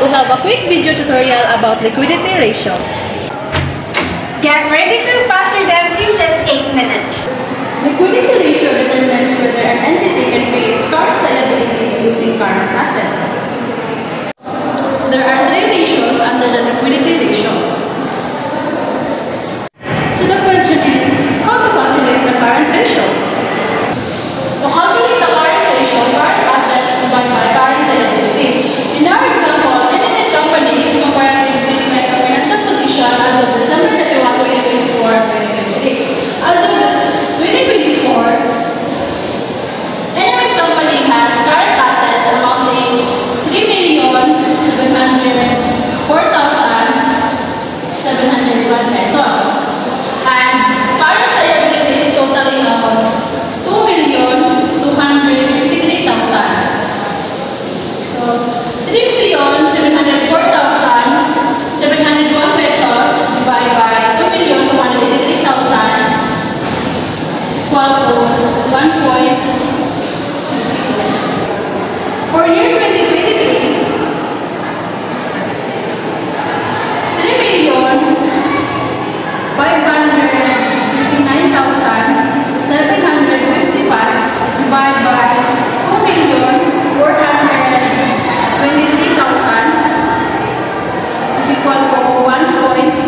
will have a quick video tutorial about liquidity ratio. Get ready to master them in just 8 minutes. Liquidity ratio determines whether an entity can pay its current liabilities using current assets. There are 3 ratios under the liquidity ratio. So the question is, how to calculate the current ratio? To calculate the current ratio, current assets divided by current liabilities. In our example, NMN company's comparative statement of financial position as of December 31, 2024 and 2023. As of 2024, NMN company has current assets amounting 3,704,701 pesos and current liabilities totaling of 2,253,000. So 3,704,701 pesos divided by 2,253,000 equal to 1.62. For year 2023, 3,559,755 divided by 2,423,000 is equal to 1.48.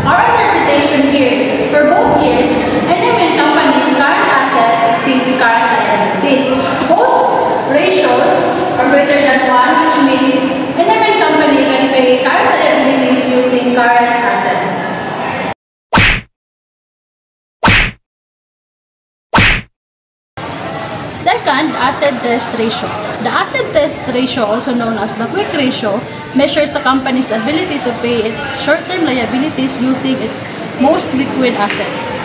Our interpretation here is for both years, NMN company's current asset exceeds current liabilities. Both ratios are greater than 1, which means NMN company can pay current liabilities using current assets. Second, asset test ratio. The asset test ratio, also known as the quick ratio, measures a company's ability to pay its short-term liabilities using its most liquid assets.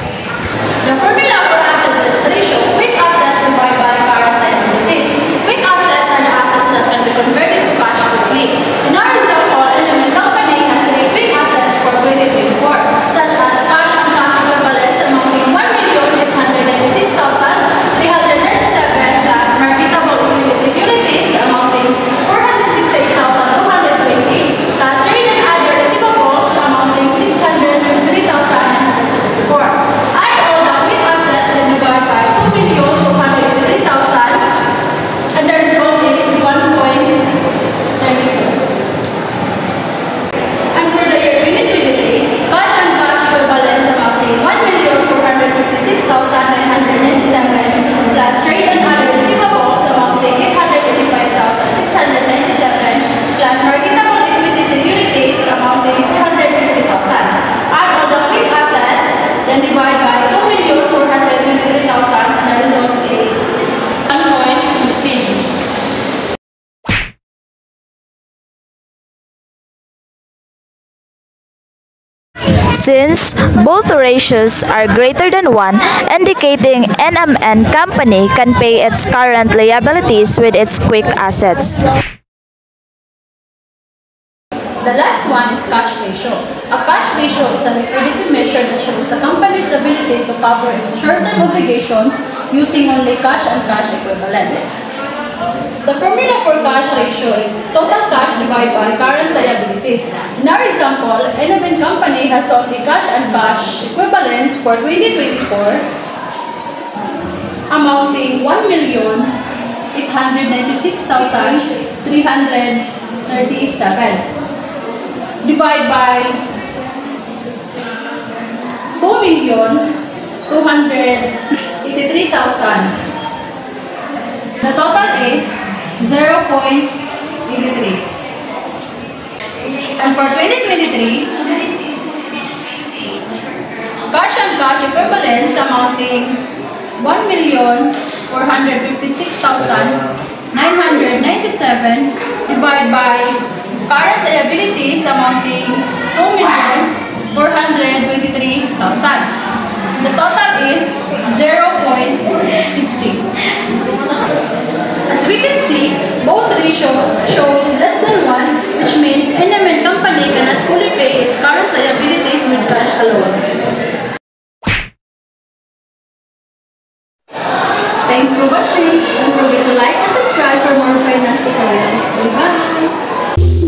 The formula for asset test ratio: quick assets divided by current liabilities. Quick assets are the assets that can be converted to cash quickly. In our example, NMN company has 3 quick assets for 2024, such as cash and cash equivalents amounting 1,196,337 plus marketable equity securities amounting 468,220 plus trade and other receivables amounting 603,974. Add all the quick assets and divide by 2,283,000 and the result is 1.32. And for the year 2023, cash and cash equivalents amounting 1,456,997 plus trade and other receivables amounting 885,697 plus marketable equity securities amounting 450,000. Add all the quick assets, then divide by 2,423,000 and the result is 1.15. Since both ratios are greater than 1, indicating NMN company can pay its current liabilities with its quick assets. The last one is cash ratio. A cash ratio is a liquidity measure that shows the company's ability to cover its short-term obligations using only cash and cash equivalents. The formula for cash ratio is total cash divided by current liabilities. In our example, NMN company has only cash and cash equivalents for 2024 amounting 1,896,337 divided by 2,283,000. The total is 0.83. And for 2023, cash and cash equivalents amounting 1,456,997 divided by current liabilities amounting 2,423,000. The total is 0.60. As we can see, both ratios shows less than 1, which means NMN company cannot fully pay its current liabilities with cash alone. Thanks for watching. Don't forget to like and subscribe. subscribe for more finance tutorial. Bye-bye!